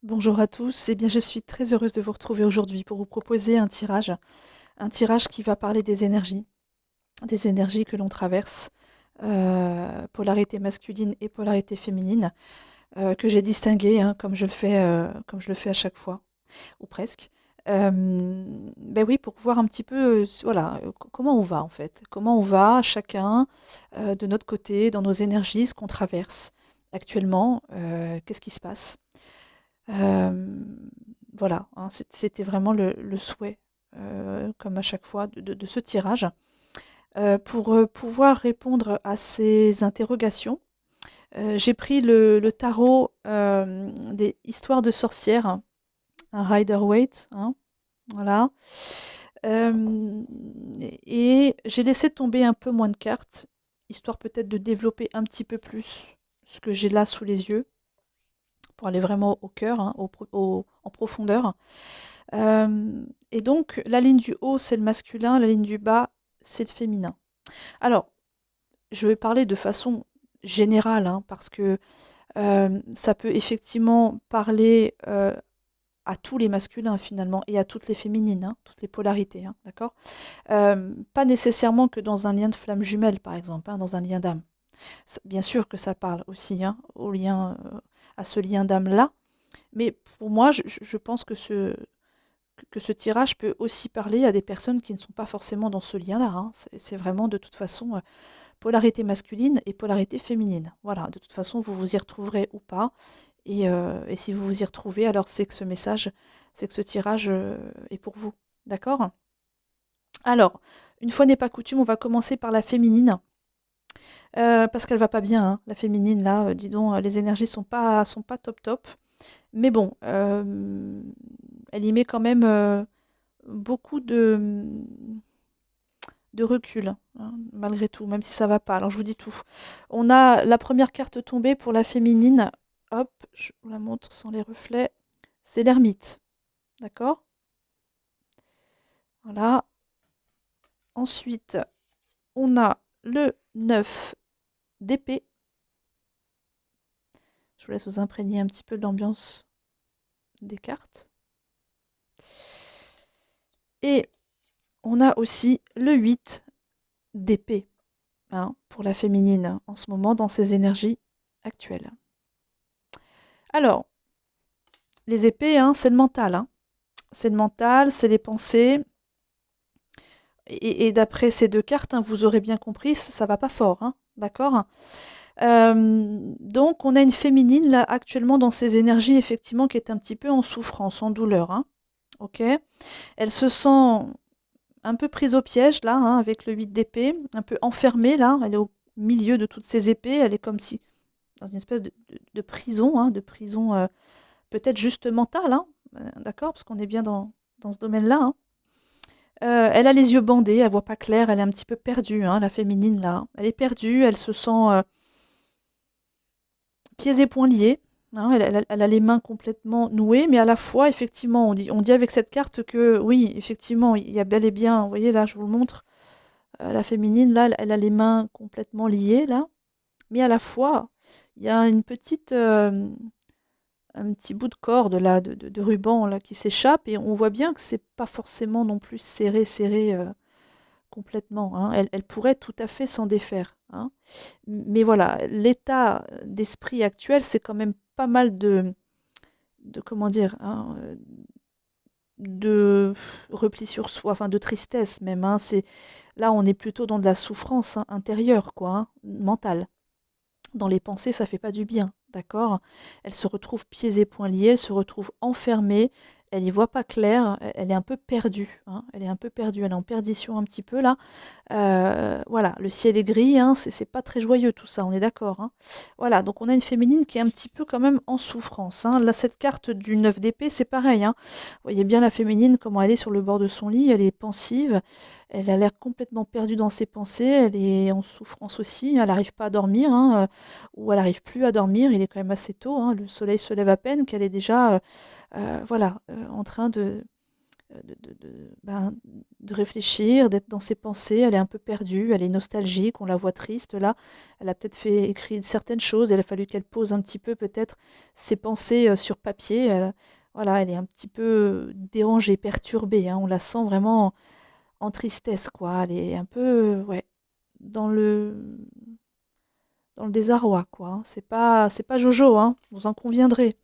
Bonjour à tous. Eh bien, je suis très heureuse de vous retrouver aujourd'hui pour vous proposer un tirage qui va parler des énergies que l'on traverse, polarité masculine et polarité féminine, que j'ai distinguées, hein, comme je le fais à chaque fois, ou presque. Ben oui, pour voir un petit peu, voilà, comment on va en fait, comment on va chacun de notre côté, dans nos énergies, ce qu'on traverse actuellement, qu'est-ce qui se passe. Hem, voilà, hein, c'était vraiment le souhait, comme à chaque fois de ce tirage. Pour, pouvoir répondre à ces interrogations, j'ai pris le tarot, des histoires de sorcières, un Rider-Waite, hein, voilà. Hem et j'ai laissé tomber un peu moins de cartes, histoire peut-être de développer un petit peu plus ce que j'ai là sous les yeux, pour aller vraiment au cœur, hein, en profondeur. Et donc la ligne du haut, c'est le masculin, la ligne du bas, c'est le féminin. Alors, je vais parler de façon générale, hein, parce que, ça peut effectivement parler, à tous les masculins finalement et à toutes les féminines, hein, toutes les polarités, hein, d'accord? Pas nécessairement que dans un lien de flamme jumelle, par exemple, hein, dans un lien d'âme. C Bien sûr que ça parle aussi, hein, au lien, à ce lien d'âme-là, mais pour moi, je pense que ce tirage peut aussi parler à des personnes qui ne sont pas forcément dans ce lien-là, hein. C'est vraiment de toute façon, polarité masculine et polarité féminine. Voilà, de toute façon, vous vous y retrouverez ou pas et si vous vous y retrouvez, alors c'est que ce tirage, est pour vous. D'accord? Alors, une fois n'est pas coutume, on va commencer par la féminine, parce qu'elle va pas bien, hein, la féminine là, dis donc, les énergies sont pas top top. Mais bon, elle y met quand même, beaucoup de recul, hein, malgré tout, même si ça va pas. Alors je vous dis tout. On a la première carte tombée pour la féminine. Hop, je vous la montre sans les reflets. C'est l'ermite. D'accord? Voilà. Ensuite, on a le 9 d'épée. Je vous laisse vous imprégner un petit peu de l'ambiance des cartes. Et on a aussi le 8 d'épée, hein, pour la féminine en ce moment dans ses énergies actuelles. Alors, les épées, hein, c'est le mental, hein. C'est le mental, c'est les pensées. Et d'après ces deux cartes, hein, vous aurez bien compris, ça va pas fort, hein, d'accord? Donc on a une féminine là actuellement dans ses énergies effectivement qui est un petit peu en souffrance, en douleur, hein, OK? Elle se sent un peu prise au piège là, hein, avec le 8 d'épée, un peu enfermée là, elle est au milieu de toutes ces épées, elle est comme si dans une espèce de prison, hein, de prison, peut-être juste mentale, hein, d'accord? Parce qu'on est bien dans ce domaine-là, hein. Elle a les yeux bandés, elle voit pas clair, elle est un petit peu perdue, hein, la féminine là, hein. Elle est perdue, elle se sent, pieds et poings liés, hein, elle a les mains complètement nouées, mais à la fois effectivement on dit avec cette carte que oui, effectivement, il y a bel et bien, vous voyez là, je vous le montre, la féminine là, elle a les mains complètement liées là, mais à la fois, il y a une petite, un petit bout de corde là, de ruban là qui s'échappe et on voit bien que c'est pas forcément non plus serré, serré, complètement, hein. Elle pourrait tout à fait s'en défaire, hein. Mais voilà, l'état d'esprit actuel, c'est quand même pas mal de comment dire? Hein, de repli sur soi, enfin de tristesse même, hein. Là, on est plutôt dans de la souffrance, hein, intérieure quoi, hein, mentale. Dans les pensées, ça fait pas du bien, d'accord? Elle se retrouve pieds et poings liés, elle se retrouve enfermée, elle y voit pas clair, elle est un peu perdue, hein, elle est un peu perdue, elle est en perdition un petit peu là. Voilà, le ciel est gris, hein, c'est pas très joyeux tout ça, on est d'accord, hein. Voilà, donc on a une féminine qui est un petit peu quand même en souffrance, hein. Là, cette carte du 9 d'épée, c'est pareil, hein. Vous voyez bien la féminine, comment elle est sur le bord de son lit, elle est pensive, elle a l'air complètement perdue dans ses pensées, elle est en souffrance aussi, elle n'arrive pas à dormir, hein, ou elle n'arrive plus à dormir, il est quand même assez tôt, hein, le soleil se lève à peine, qu'elle est déjà, voilà, en train de réfléchir, d'être dans ses pensées. Elle est un peu perdue, elle est nostalgique, on la voit triste là. Elle a peut-être fait écrire certaines choses, il a fallu qu'elle pose un petit peu peut-être ses pensées sur papier. Voilà, elle est un petit peu dérangée, perturbée, hein. On la sent vraiment en tristesse, quoi. Elle est un peu, ouais, dans le désarroi, quoi, hein. C'est pas Jojo, hein, vous en conviendrez.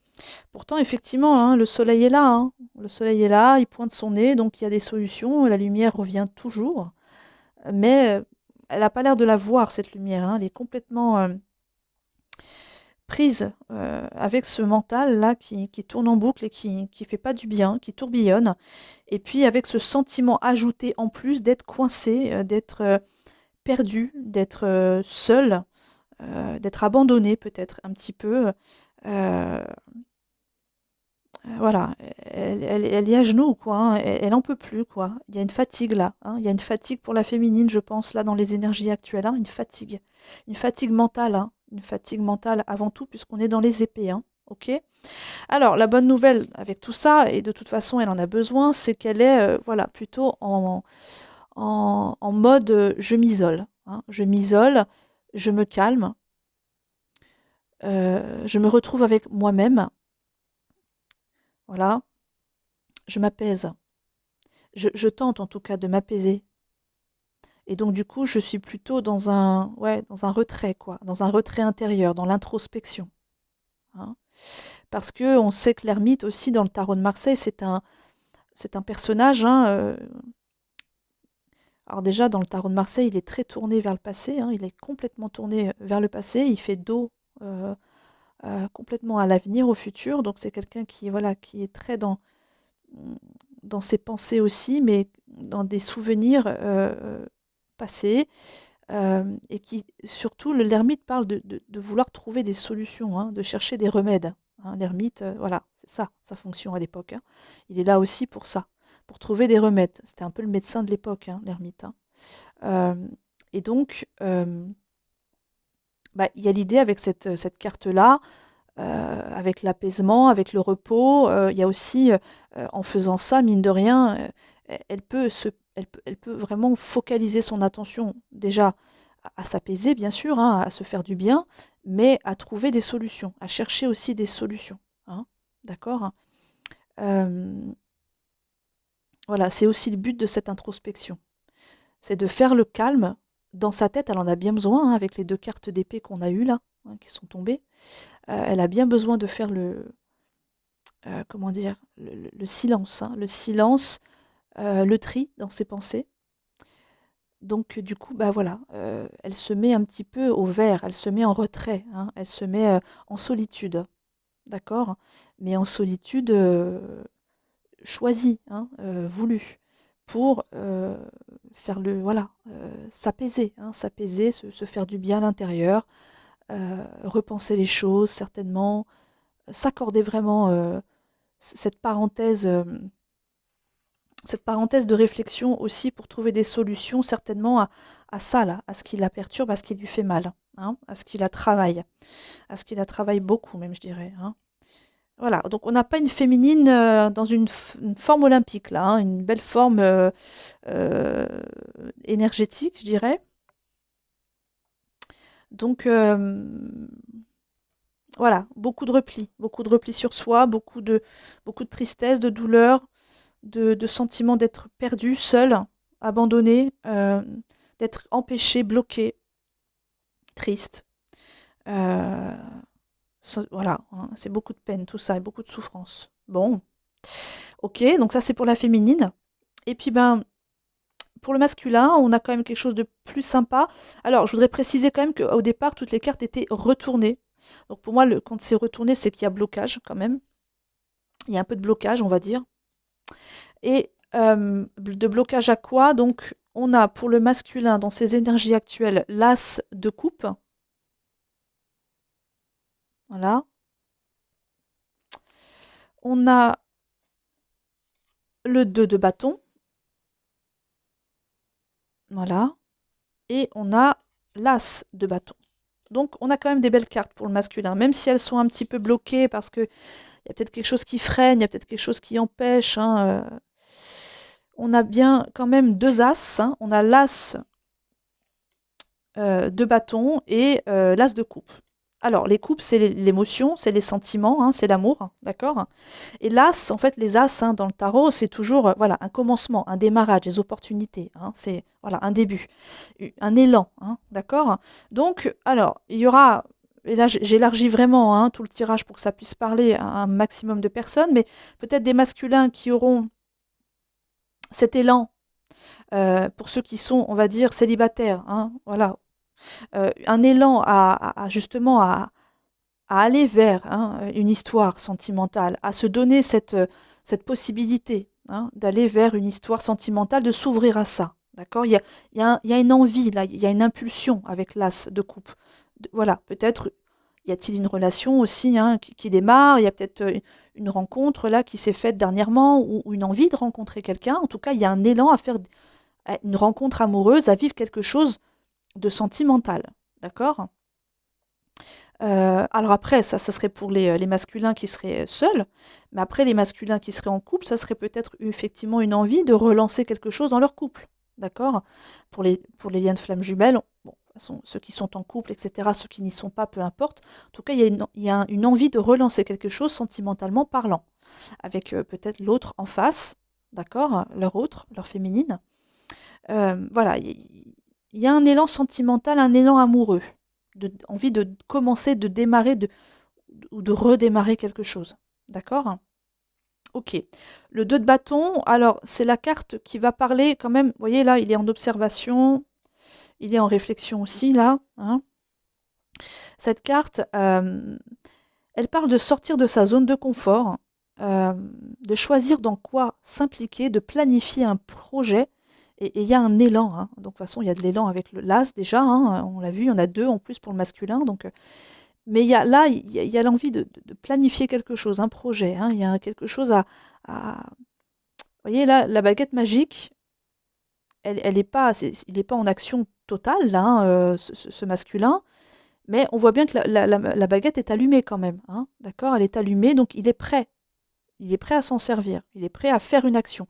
Pourtant, effectivement, hein, le soleil est là, hein. Le soleil est là, il pointe son nez, donc il y a des solutions. La lumière revient toujours, mais elle n'a pas l'air de la voir, cette lumière, hein. Elle est complètement prise avec ce mental-là qui tourne en boucle et qui fait pas du bien, qui tourbillonne. Et puis avec ce sentiment ajouté en plus d'être coincée, d'être perdue, d'être seule, d'être abandonnée peut-être un petit peu. Euh, Voilà, elle est à genoux, quoi, hein, elle en peut plus, quoi. Il y a une fatigue là, hein, il y a une fatigue pour la féminine, je pense, là, dans les énergies actuelles, hein, une fatigue. Une fatigue mentale, hein, une fatigue mentale avant tout, puisqu'on est dans les épées, hein, ok? Alors, la bonne nouvelle avec tout ça, et de toute façon, elle en a besoin, c'est qu'elle est, voilà, plutôt en mode je m'isole, hein, je m'isole, je me calme, je me retrouve avec moi-même, voilà, je m'apaise. Je tente en tout cas de m'apaiser. Et donc du coup, je suis plutôt dans un retrait, quoi, dans un retrait intérieur, dans l'introspection, hein. Parce que on sait que l'ermite aussi dans le tarot de Marseille, c'est un personnage, hein, alors déjà dans le tarot de Marseille, il est très tourné vers le passé, hein, il est complètement tourné vers le passé, il fait dos euh, complètement à l'avenir, au futur. Donc c'est quelqu'un qui, voilà, qui est très dans ses pensées aussi, mais dans des souvenirs passés. Et qui, surtout, l'ermite parle de vouloir trouver des solutions, hein, de chercher des remèdes, hein. L'ermite, voilà, c'est ça, sa fonction à l'époque, hein. Il est là aussi pour ça, pour trouver des remèdes. C'était un peu le médecin de l'époque, hein, l'ermite, hein. Euh, et donc, bah, il y a l'idée avec cette carte-là, avec l'apaisement, avec le repos. Il y a aussi, en faisant ça, mine de rien, elle peut vraiment focaliser son attention déjà à s'apaiser, bien sûr, hein, à se faire du bien, mais à trouver des solutions, à chercher aussi des solutions, hein. D'accord? Euh, voilà, c'est aussi le but de cette introspection. C'est de faire le calme dans sa tête. Elle en a bien besoin, hein, avec les deux cartes d'épée qu'on a eues là, hein, qui sont tombées. Elle a bien besoin de faire comment dire, le silence, hein, le silence, le tri dans ses pensées. Donc du coup, bah voilà, elle se met un petit peu au vert, elle se met en retrait, hein, elle se met en solitude, d'accord? Mais en solitude choisie, hein, voulue, pour faire voilà, s'apaiser, hein, s'apaiser, se faire du bien à l'intérieur, repenser les choses certainement, s'accorder vraiment cette parenthèse, cette parenthèse de réflexion aussi pour trouver des solutions certainement à ça là, à ce qui la perturbe, à ce qui lui fait mal, hein, à ce qui la travaille beaucoup même, je dirais, hein. Voilà, donc on n'a pas une féminine dans une forme olympique là, hein, une belle forme euh, énergétique, je dirais. Donc voilà, beaucoup de repli sur soi, beaucoup de tristesse, de douleur, de sentiment d'être perdu, seul, abandonné, d'être empêché, bloqué, triste. Euh, voilà, hein, c'est beaucoup de peine tout ça et beaucoup de souffrance. Bon, ok, donc ça c'est pour la féminine. Et puis ben, pour le masculin, on a quand même quelque chose de plus sympa. Alors, je voudrais préciser quand même qu'au départ, toutes les cartes étaient retournées. Donc pour moi, quand c'est retourné, c'est qu'il y a blocage quand même. Il y a un peu de blocage, on va dire. Et de blocage à quoi? Donc, on a pour le masculin, dans ses énergies actuelles, l'as de coupe. Voilà. On a le 2 de bâton. Voilà. Et on a l'as de bâton. Donc, on a quand même des belles cartes pour le masculin, même si elles sont un petit peu bloquées parce qu'il y a peut-être quelque chose qui freine, il y a peut-être quelque chose qui empêche, hein. on a bien quand même deux as, hein. On a l'as de bâton et l'as de coupe. Alors, les coupes, c'est l'émotion, c'est les sentiments, hein, c'est l'amour, d'accord? Et l'as, en fait, les as dans le tarot, c'est toujours voilà, un commencement, un démarrage, des opportunités. Hein, c'est voilà, un début, un élan, hein, d'accord? Donc, alors, il y aura, et là j'élargis vraiment tout le tirage pour que ça puisse parler à un maximum de personnes, mais peut-être des masculins qui auront cet élan pour ceux qui sont, on va dire, célibataires, hein, voilà, un élan justement à aller vers une histoire sentimentale, à se donner cette possibilité d'aller vers une histoire sentimentale, de s'ouvrir à ça. D'accord, il y a une envie, là, il y a une impulsion avec l'as de coupe. Voilà, peut-être y a-t-il une relation aussi qui démarre, il y a peut-être une rencontre là qui s'est faite dernièrement ou une envie de rencontrer quelqu'un. En tout cas, il y a un élan à faire une rencontre amoureuse, à vivre quelque chose de sentimental. D'accord. Alors après, ça serait pour les masculins qui seraient seuls, mais après les masculins qui seraient en couple, ça serait peut-être effectivement une envie de relancer quelque chose dans leur couple, d'accord? Pour les liens de flammes jumelles, bon, de toute façon, ceux qui sont en couple, etc., ceux qui n'y sont pas, peu importe. En tout cas, il y a une envie de relancer quelque chose sentimentalement parlant, avec peut-être l'autre en face, d'accord? Leur autre, leur féminine. Voilà, il y a un élan sentimental, un élan amoureux, envie de commencer, de démarrer ou de redémarrer quelque chose. D'accord? Ok. Le 2 de bâton, alors c'est la carte qui va parler quand même, vous voyez là, il est en observation, il est en réflexion aussi là. Hein. Cette carte, elle parle de sortir de sa zone de confort, de choisir dans quoi s'impliquer, de planifier un projet. Et il y a un élan. Hein. Donc, de toute façon, il y a de l'élan avec le l'as déjà. Hein, on l'a vu, il y en a deux en plus pour le masculin. Donc, mais là, il y a l'envie de planifier quelque chose, un projet. Hein, il y a quelque chose Vous voyez, là, la baguette magique, elle est pas, il n'est pas en action totale, là, ce masculin. Mais on voit bien que la baguette est allumée quand même. Hein, d'accord. Elle est allumée, donc il est prêt. Il est prêt à s'en servir. Il est prêt à faire une action.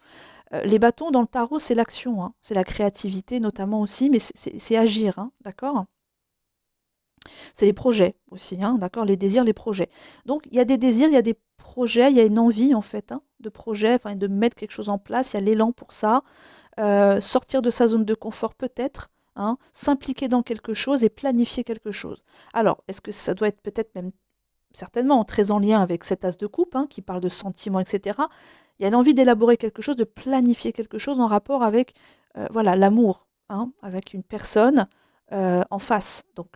Les bâtons dans le tarot, c'est l'action, hein. C'est la créativité notamment aussi, mais c'est agir, hein, d'accord? C'est les projets aussi, hein, d'accord? Les désirs, les projets. Donc il y a des désirs, il y a des projets, il y a une envie en fait de projet, enfin de mettre quelque chose en place, il y a l'élan pour ça. Sortir de sa zone de confort peut-être, hein, s'impliquer dans quelque chose et planifier quelque chose. Alors, est-ce que ça doit être peut-être même certainement très en lien avec cet as de coupe qui parle de sentiments, etc. Il y a l'envie d'élaborer quelque chose, de planifier quelque chose en rapport avec voilà l'amour, avec une personne en face. Donc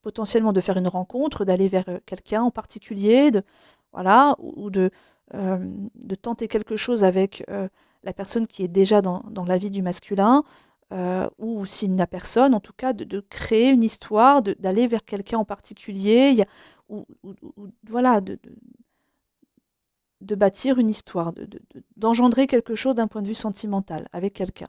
potentiellement de faire une rencontre, d'aller vers quelqu'un en particulier, voilà, ou de tenter quelque chose avec la personne qui est déjà dans la vie du masculin, ou s'il n'a personne, en tout cas de créer une histoire, d'aller vers quelqu'un en particulier. Il y a, voilà, de bâtir une histoire, d'engendrer quelque chose d'un point de vue sentimental avec quelqu'un.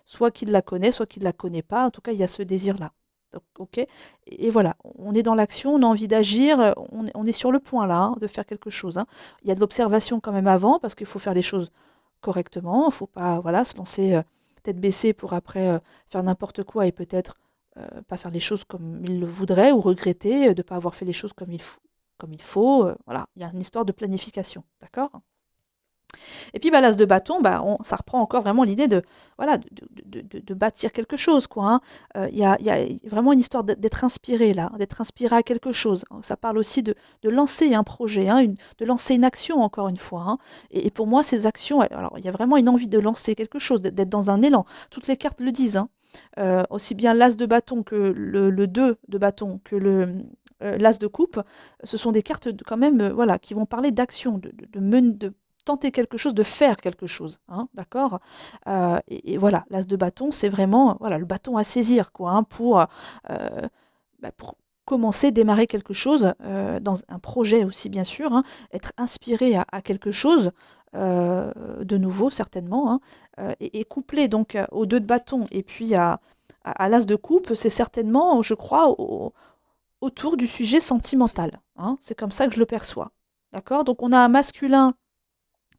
Soit qu'il la connaît, soit qu'il ne la connaît pas. En tout cas, il y a ce désir-là. Donc, ok. Et voilà, on est dans l'action, on a envie d'agir, on est sur le point là, de faire quelque chose. Hein. Il y a de l'observation quand même avant, parce qu'il faut faire les choses correctement. Il ne faut pas voilà, se lancer tête baissée pour après faire n'importe quoi et peut-être pas faire les choses comme il le voudrait ou regretter de ne pas avoir fait les choses comme il faut. Voilà, il y a une histoire de planification, d'accord? Et puis, l'as de bâton, ça reprend encore vraiment l'idée de, voilà, de bâtir quelque chose, quoi. Hein. Il y a vraiment une histoire d'être inspiré, là, d'être inspiré à quelque chose. Ça parle aussi de lancer un projet, de lancer une action, encore une fois. Hein. Et pour moi, ces actions, alors, il y a vraiment une envie de lancer quelque chose, d'être dans un élan. Toutes les cartes le disent. Hein. Aussi bien l'as de bâton que le 2 de bâton que l'as de coupe, ce sont des cartes quand même voilà, qui vont parler d'action, de tenter quelque chose, de faire quelque chose, hein, d'accord. Et voilà, l'as de bâton, c'est vraiment voilà, le bâton à saisir, quoi, pour commencer, démarrer quelque chose, dans un projet aussi, bien sûr, hein, être inspiré à quelque chose de nouveau, certainement, hein, et couplé donc aux deux de bâton et puis à l'as de coupe, c'est certainement, je crois, autour du sujet sentimental. Hein, c'est comme ça que je le perçois. D'accord. Donc on a un masculin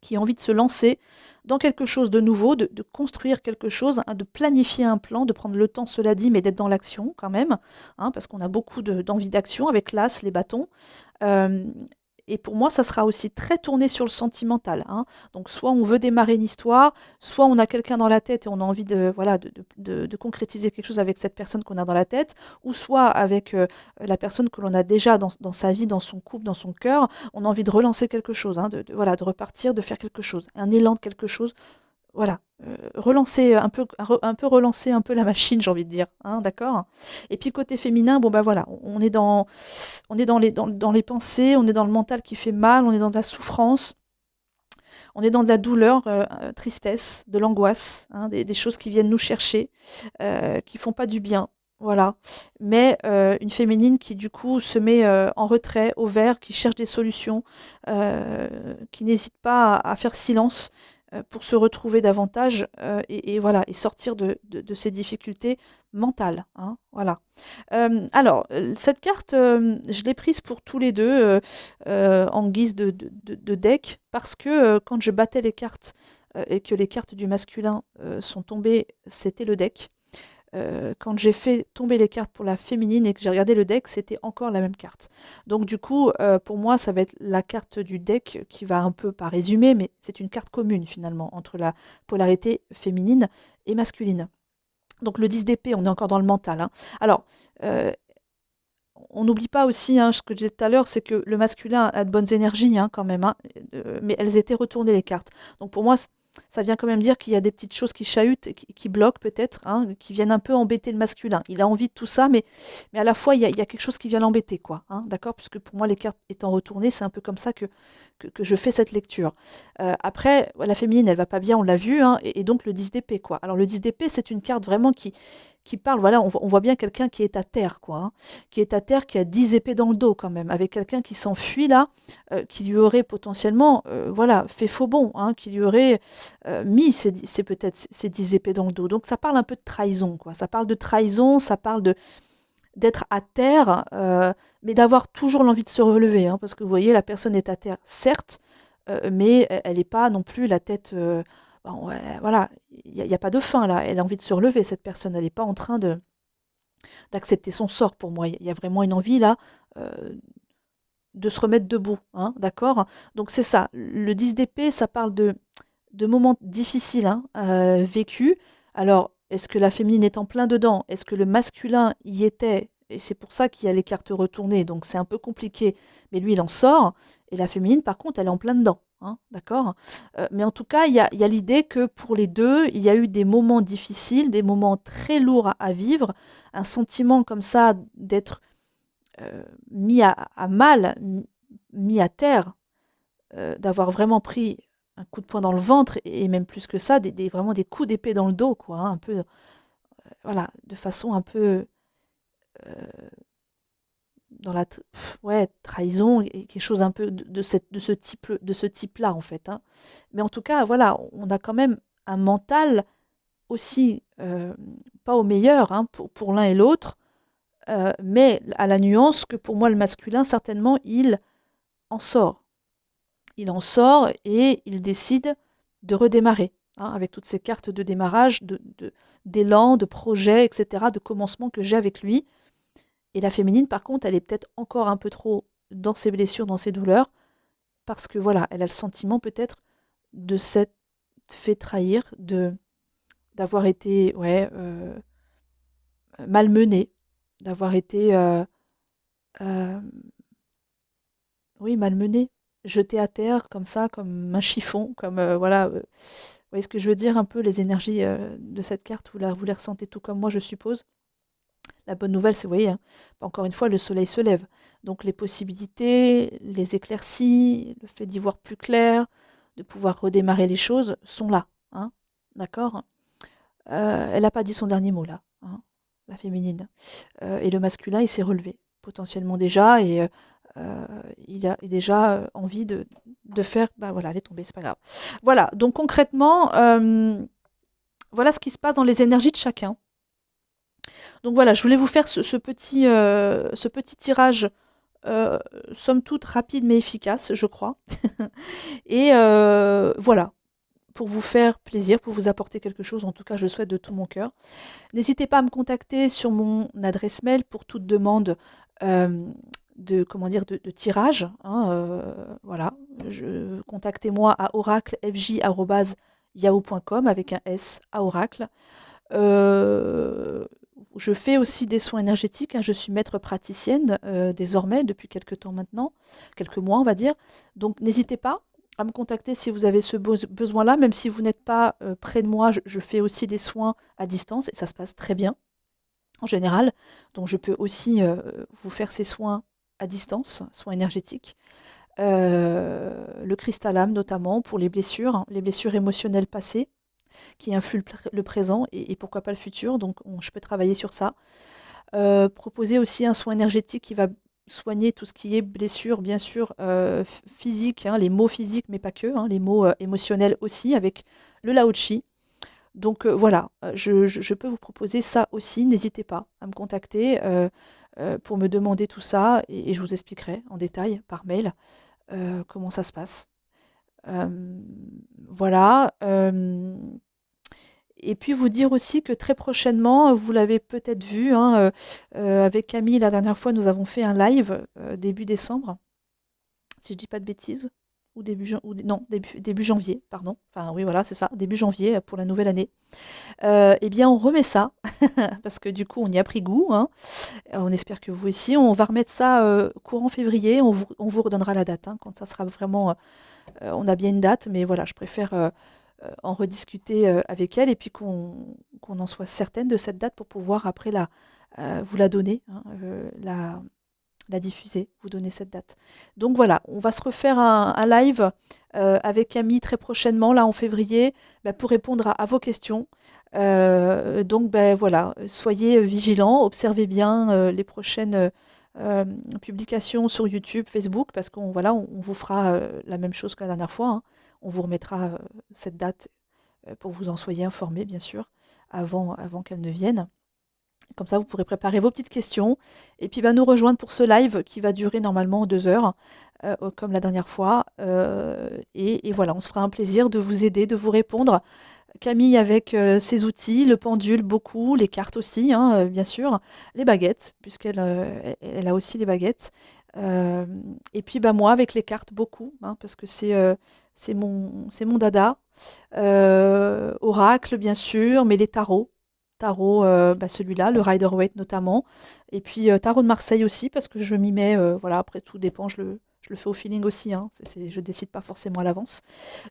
qui a envie de se lancer dans quelque chose de nouveau, de construire quelque chose, hein, de planifier un plan, de prendre le temps, cela dit, mais d'être dans l'action quand même, hein, parce qu'on a beaucoup d'envie d'action avec l'as, les bâtons. Euh, et pour moi, ça sera aussi très tourné sur le sentimental, hein. Donc, soit on veut démarrer une histoire, soit on a quelqu'un dans la tête et on a envie de, voilà, de concrétiser quelque chose avec cette personne qu'on a dans la tête, ou soit avec la personne que l'on a déjà dans sa vie, dans son couple, dans son cœur, on a envie de relancer quelque chose, hein, voilà, de repartir, de faire quelque chose, un élan de quelque chose. Voilà, relancer un peu relancer un peu la machine, j'ai envie de dire, hein, d'accord? Et puis côté féminin, bon bah voilà, on est dans les pensées, on est dans le mental qui fait mal, on est dans de la souffrance, on est dans de la douleur, tristesse, de l'angoisse, hein, des choses qui viennent nous chercher, qui font pas du bien, voilà. Mais une féminine qui du coup se met en retrait, au vert, qui cherche des solutions, qui n'hésite pas à faire silence pour se retrouver davantage et voilà, et sortir de ces difficultés mentales, hein, voilà. Alors, cette carte, je l'ai prise pour tous les deux en guise de deck parce que quand je battais les cartes et que les cartes du masculin sont tombées, c'était le deck. Quand j'ai fait tomber les cartes pour la féminine et que j'ai regardé le deck, c'était encore la même carte. Donc du coup, pour moi, ça va être la carte du deck qui va un peu, pas résumer, mais c'est une carte commune finalement entre la polarité féminine et masculine. Donc le 10 d'épée, on est encore dans le mental, hein. Alors, euh, on n'oublie pas aussi, hein, ce que je disais tout à l'heure, c'est que le masculin a de bonnes énergies, hein, quand même, hein, mais elles étaient retournées les cartes. Donc pour moi, ça vient quand même dire qu'il y a des petites choses qui chahutent, qui bloquent peut-être, hein, qui viennent un peu embêter le masculin. Il a envie de tout ça, mais à la fois, il y a quelque chose qui vient l'embêter, quoi, hein, d'accord? Puisque pour moi, les cartes étant retournées, c'est un peu comme ça que je fais cette lecture. Après, la féminine, elle va pas bien, on l'a vu, hein, et donc le 10 d'épée, quoi. Alors le 10 d'épée, c'est une carte vraiment qui parle, voilà, on voit bien quelqu'un qui est à terre, quoi, hein, qui est à terre, qui a 10 épées dans le dos quand même, avec quelqu'un qui s'enfuit là, qui lui aurait potentiellement, voilà, fait faux bond, hein, qui lui aurait mis peut-être ces 10 épées dans le dos. Donc ça parle un peu de trahison, quoi. Ça parle de trahison, ça parle d'être à terre, mais d'avoir toujours l'envie de se relever, hein, parce que vous voyez, la personne est à terre, certes, mais elle n'est pas non plus la tête. Bon, ouais, voilà, il n'y a pas de fin là. Elle a envie de se relever, cette personne. Elle n'est pas en train d'accepter son sort pour moi. Il y a vraiment une envie là euh, de se remettre debout, hein, d'accord? Donc c'est ça. Le 10 d'épée, ça parle de moments difficiles, hein, vécus. Alors, est-ce que la féminine est en plein dedans? Est-ce que le masculin y était? Et c'est pour ça qu'il y a les cartes retournées, donc c'est un peu compliqué. Mais lui, il en sort. Et la féminine, par contre, elle est en plein dedans, hein, d'accord? Mais en tout cas, il y a l'idée que pour les deux, il y a eu des moments difficiles, des moments très lourds à vivre, un sentiment comme ça d'être mis à mal, mis à terre, d'avoir vraiment pris un coup de poing dans le ventre et même plus que ça, vraiment des coups d'épée dans le dos, quoi, hein, un peu, voilà, de façon un peu dans la ouais, trahison et quelque chose un peu de ce type-là, en fait, hein. Mais en tout cas, voilà, on a quand même un mental aussi, pas au meilleur, hein, pour l'un et l'autre, mais à la nuance que pour moi, le masculin, certainement, il en sort. Il en sort et il décide de redémarrer, hein, avec toutes ces cartes de démarrage, d'élan, de projet, etc., de commencement que j'ai avec lui. Et la féminine, par contre, elle est peut-être encore un peu trop dans ses blessures, dans ses douleurs, parce que voilà, elle a le sentiment peut-être de s'être fait trahir, d'avoir été ouais, malmenée, d'avoir été euh, oui, malmenée, jetée à terre comme ça, comme un chiffon, comme voilà. Vous voyez ce que je veux dire un peu, les énergies de cette carte, vous les ressentez tout comme moi, je suppose. La bonne nouvelle, c'est, vous voyez, hein, encore une fois, le soleil se lève. Donc les possibilités, les éclaircies, le fait d'y voir plus clair, de pouvoir redémarrer les choses sont là, hein, d'accord? Elle n'a pas dit son dernier mot là, hein, la féminine. Et le masculin, il s'est relevé, potentiellement déjà, et il a déjà envie de faire, bah voilà, elle est tombée, c'est pas grave. Voilà, donc concrètement, voilà ce qui se passe dans les énergies de chacun. Donc voilà, je voulais vous faire ce petit tirage heu, somme toute rapide mais efficace, je crois. Et voilà, pour vous faire plaisir, pour vous apporter quelque chose, en tout cas je le souhaite de tout mon cœur. N'hésitez pas à me contacter sur mon adresse mail pour toute demande, hem, de comment dire? De tirage, hein, voilà. Contactez-moi à oraclefj@yahoo.com avec un S, à Oracle. Heu, je fais aussi des soins énergétiques, hein, je suis maître praticienne, désormais depuis quelque temps maintenant, quelques mois on va dire. Donc n'hésitez pas à me contacter si vous avez ce besoin-là, même si vous n'êtes pas, près de moi, je fais aussi des soins à distance et ça se passe très bien, en général. Donc je peux aussi, vous faire ces soins à distance, soins énergétiques. Le cristal âme notamment pour les blessures émotionnelles passées qui influe le présent et pourquoi pas le futur. Donc je peux travailler sur ça. Proposer aussi un soin énergétique qui va soigner tout ce qui est blessure, bien sûr, physique, hein, les maux physiques, mais pas que, hein, les maux émotionnels aussi, avec le Lao Chi. Donc voilà, je peux vous proposer ça aussi. N'hésitez pas à me contacter pour me demander tout ça et je vous expliquerai en détail par mail comment ça se passe. Euh, voilà. Et puis vous dire aussi que très prochainement, vous l'avez peut-être vu, hein, avec Camille, la dernière fois, nous avons fait un live début décembre, si je dis pas de bêtises, ou non, début janvier, pardon. Enfin oui, voilà, c'est ça, début janvier pour la nouvelle année. Eh bien, on remet ça, parce que du coup, on y a pris goût, hein. On espère que vous aussi. On va remettre ça courant février, on vous redonnera la date, hein, quand ça sera vraiment... on a bien une date, mais voilà, je préfère en rediscuter avec elle et puis qu'on en soit certaine de cette date pour pouvoir après vous la donner, hein, la diffuser, vous donner cette date. Donc voilà, on va se refaire un live avec Camille très prochainement, là en février, bah, pour répondre à vos questions. Donc ben voilà, soyez vigilants, observez bien les prochaines publications sur YouTube, Facebook, parce qu'on voilà, on vous fera la même chose que la dernière fois, hein. On vous remettra cette date pour que vous en soyez informés, bien sûr, avant qu'elle ne vienne. Comme ça, vous pourrez préparer vos petites questions et puis bah, nous rejoindre pour ce live qui va durer normalement 2 heures, comme la dernière fois. Et voilà, on se fera un plaisir de vous aider, de vous répondre. Camille avec ses outils, le pendule beaucoup, les cartes aussi, hein, bien sûr, les baguettes, puisqu'elle elle a aussi les baguettes. Euh, et puis bah, moi avec les cartes beaucoup, hein, parce que c'est mon dada. Oracle, bien sûr, mais les tarots. Tarot, bah, celui-là, le Rider-Waite notamment. Et puis tarot de Marseille aussi, parce que je m'y mets, voilà, après tout dépend, je le fais au feeling aussi, hein, je décide pas forcément à l'avance.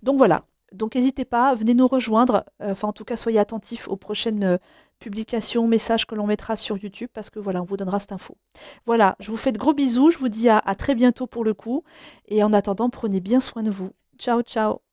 Donc voilà, donc n'hésitez pas, venez nous rejoindre, enfin en tout cas soyez attentifs aux prochaines publications, messages que l'on mettra sur YouTube, parce que voilà, on vous donnera cette info. Voilà, je vous fais de gros bisous, je vous dis à très bientôt pour le coup, et en attendant, prenez bien soin de vous. Ciao, ciao.